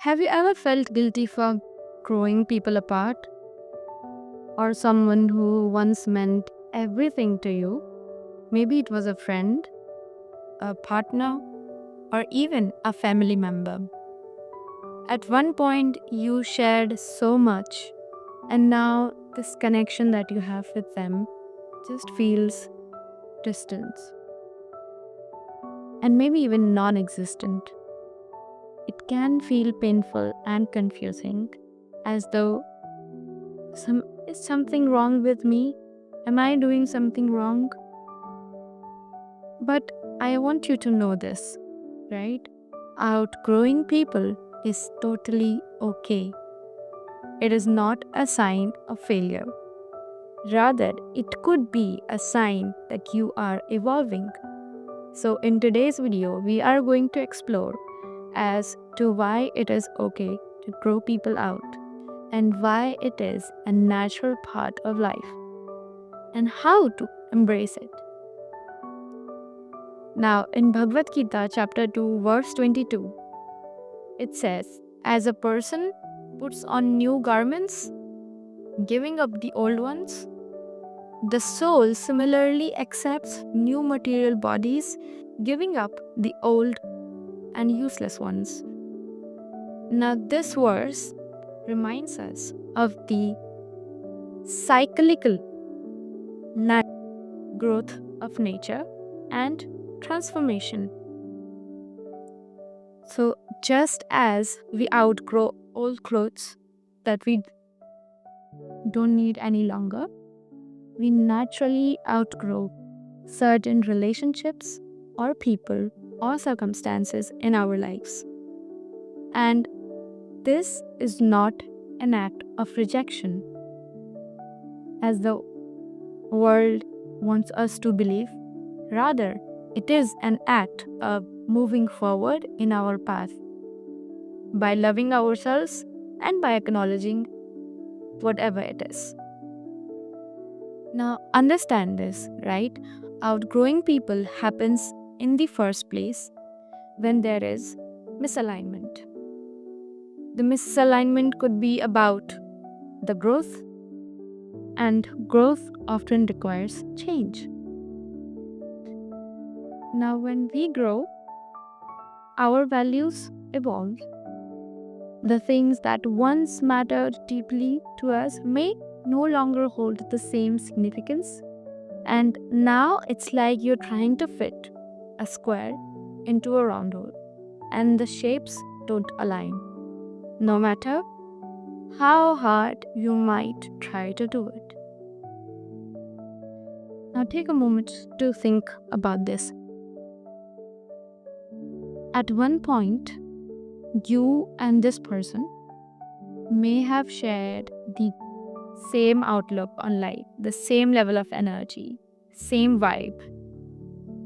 Have you ever felt guilty for growing people apart? Or someone who once meant everything to you? Maybe it was a friend, a partner, or even a family member. At one point, you shared so much, and now this connection that you have with them just feels distant and maybe even non existent. It can feel painful and confusing, as though is something wrong with me? Am I doing something wrong? But I want you to know this, right? Outgrowing people is totally okay. It is not a sign of failure. Rather, it could be a sign that you are evolving. So, in today's video, we are going to explore as to why it is okay to grow people out and why it is a natural part of life and how to embrace it. Now, in Bhagavad Gita, chapter 2, verse 22, it says, as a person puts on new garments, giving up the old ones, the soul similarly accepts new material bodies, giving up the old and useless ones. Now, this verse reminds us of the cyclical growth of nature and transformation. So, just as we outgrow old clothes that we don't need any longer, we naturally outgrow certain relationships or people or circumstances in our lives. And this is not an act of rejection, as the world wants us to believe. Rather, it is an act of moving forward in our path by loving ourselves and by acknowledging whatever it is. Now, understand this, right? Outgrowing people happens in the first place when there is misalignment. The misalignment could be about the growth, and growth often requires change. Now, when we grow, our values evolve. The things that once mattered deeply to us may no longer hold the same significance. And now it's like you're trying to fit a square into a round hole, and the shapes don't align, no matter how hard you might try to do it. Now take a moment to think about this. At one point, you and this person may have shared the same outlook on life, the same level of energy, same vibe,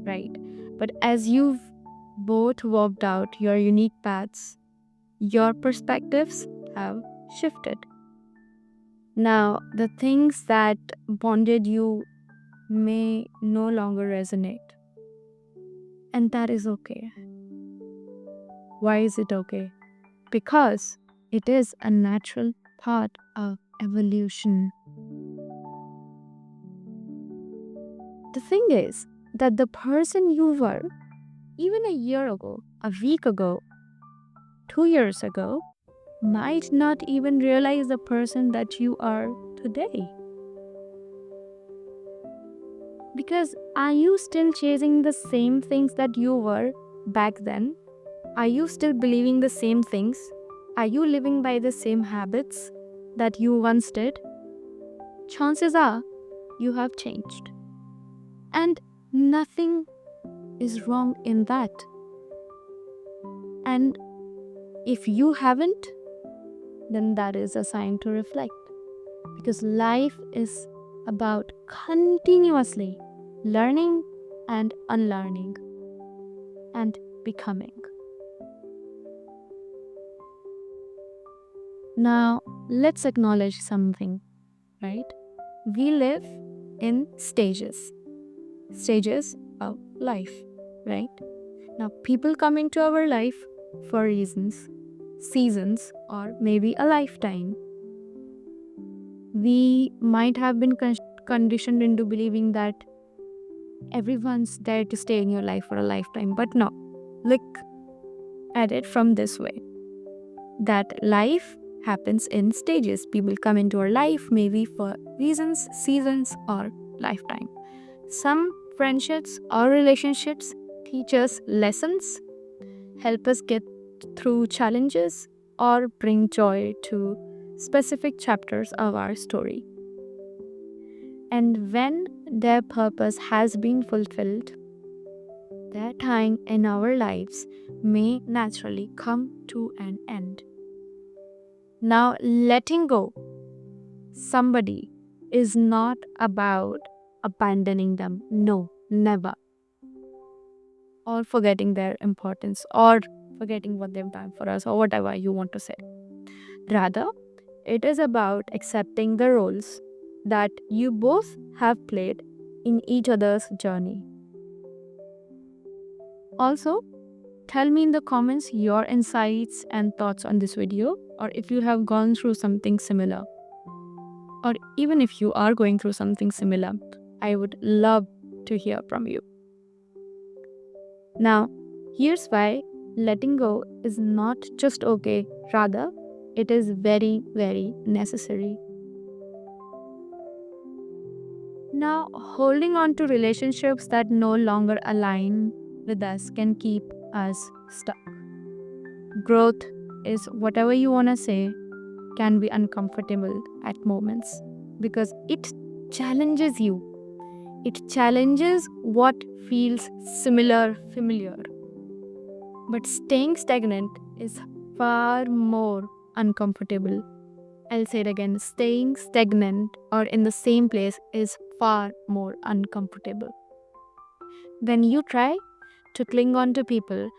right? But as you've both walked out your unique paths, your perspectives have shifted. Now, the things that bonded you may no longer resonate. And that is okay. Why is it okay? Because it is a natural part of evolution. The thing is that the person you were even a year ago, a week ago, 2 years ago, might not even realize the person that you are today. Because are you still chasing the same things that you were back then? Are you still believing the same things? Are you living by the same habits that you once did? Chances are you have changed. And nothing is wrong in that. And if you haven't, then that is a sign to reflect. Because life is about continuously learning and unlearning and becoming. Now, let's acknowledge something, right? We live in stages of life, right? Now, people come into our life for reasons. seasons, or maybe a lifetime. We might have been conditioned into believing that everyone's there to stay in your life for a lifetime. But no, look at it from this way, that life happens in stages. People come into our life maybe for reasons, seasons, or lifetime. Some friendships or relationships teach us lessons, help us get through challenges, or bring joy to specific chapters of our story. And when their purpose has been fulfilled, their time in our lives may naturally come to an end. Now, letting go somebody is not about abandoning them. No, never. Or forgetting their importance, or forgetting what they've done for us, or whatever you want to say. Rather, it is about accepting the roles that you both have played in each other's journey. Also, tell me in the comments your insights and thoughts on this video, or if you have gone through something similar. Or even if you are going through something similar, I would love to hear from you. Now, here's why letting go is not just okay, rather, it is very, very necessary. Now, holding on to relationships that no longer align with us can keep us stuck. Growth is whatever you want to say, can be uncomfortable at moments because it challenges you. It challenges what feels familiar. But staying stagnant is far more uncomfortable. I'll say it again, staying stagnant or in the same place is far more uncomfortable. When you try to cling on to people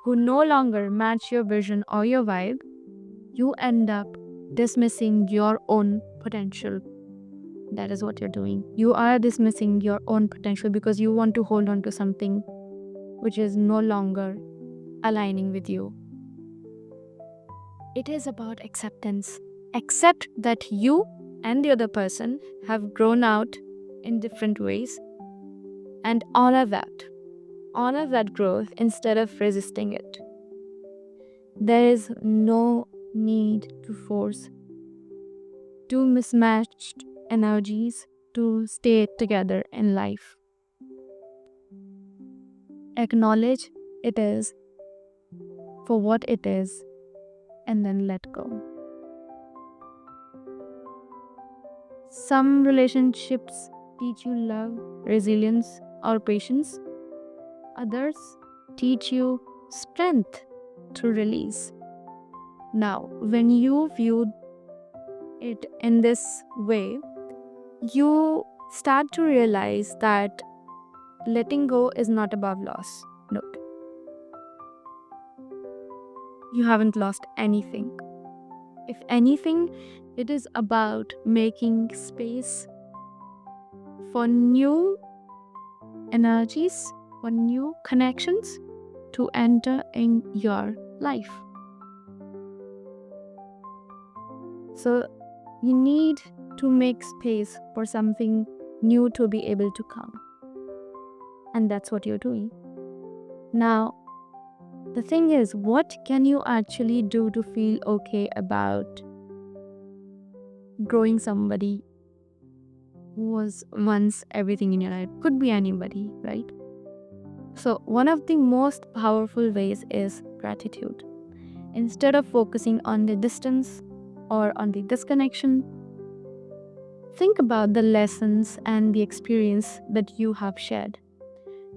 who no longer match your vision or your vibe, you end up dismissing your own potential. That is what you're doing. You are dismissing your own potential because you want to hold on to something which is no longer aligning with you. It is about acceptance. Accept that you and the other person have grown out in different ways and honor that. Honor that growth instead of resisting it. There is no need to force two mismatched energies to stay together in life. Acknowledge it is for what it is and then let go. Some relationships teach you love, resilience, or patience. Others teach you strength through release. Now, when you view it in this way, you start to realize that letting go is not about loss. Look, you haven't lost anything. If anything, it is about making space for new energies, for new connections to enter in your life. So you need to make space for something new to be able to come. And that's what you're doing. Now, the thing is, what can you actually do to feel okay about growing somebody who was once everything in your life? Could be anybody, right? So one of the most powerful ways is gratitude. Instead of focusing on the distance or on the disconnection, think about the lessons and the experience that you have shared.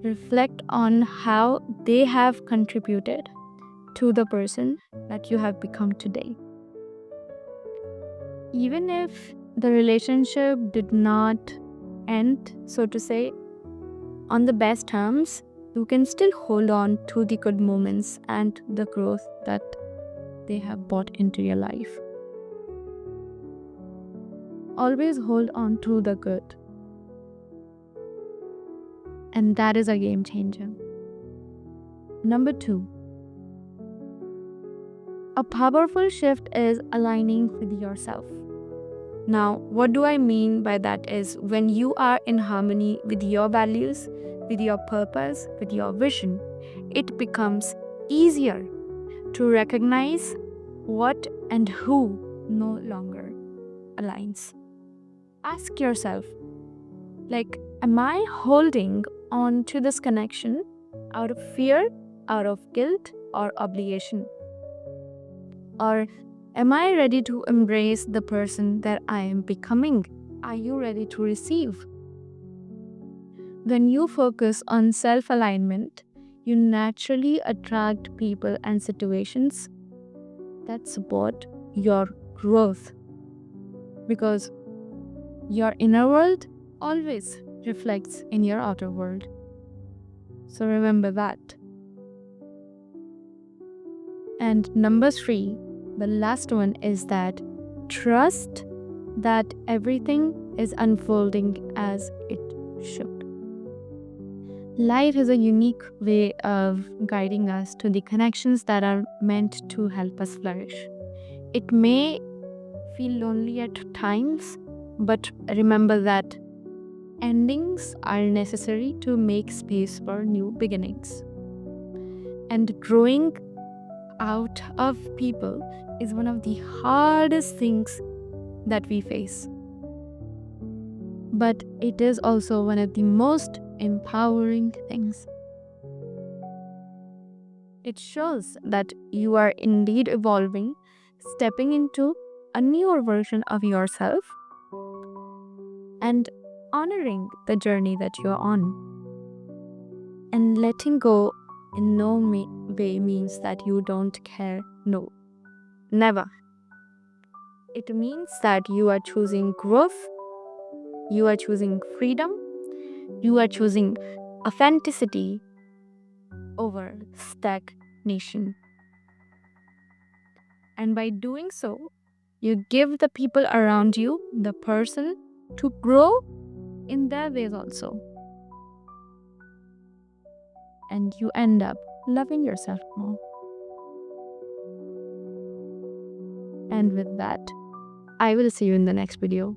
Reflect on how they have contributed to the person that you have become today. Even if the relationship did not end, so to say, on the best terms, you can still hold on to the good moments and the growth that they have brought into your life. Always hold on to the good. And that is a game changer. Number 2, A powerful shift is aligning with yourself. Now, what do I mean by that is when you are in harmony with your values, with your purpose, with your vision, it becomes easier to recognize what and who no longer aligns. Ask yourself, like, am I holding on to this connection out of fear, out of guilt, or obligation? Or am I ready to embrace the person that I am becoming? Are you ready to receive? When you focus on self alignment, you naturally attract people and situations that support your growth because your inner world always reflects in your outer world. So remember that. And number 3, the last one is that trust that everything is unfolding as it should. Life is a unique way of guiding us to the connections that are meant to help us flourish. It may feel lonely at times, but remember that endings are necessary to make space for new beginnings. And growing out of people is one of the hardest things that we face. But it is also one of the most empowering things. It shows that you are indeed evolving, stepping into a newer version of yourself, and honoring the journey that you're on. And letting go in no way means that you don't care. No, never. It means that you are choosing growth, you are choosing freedom, you are choosing authenticity over stagnation. And by doing so, you give the people around you the person to grow in their ways also. And you end up loving yourself more. And with that, I will see you in the next video.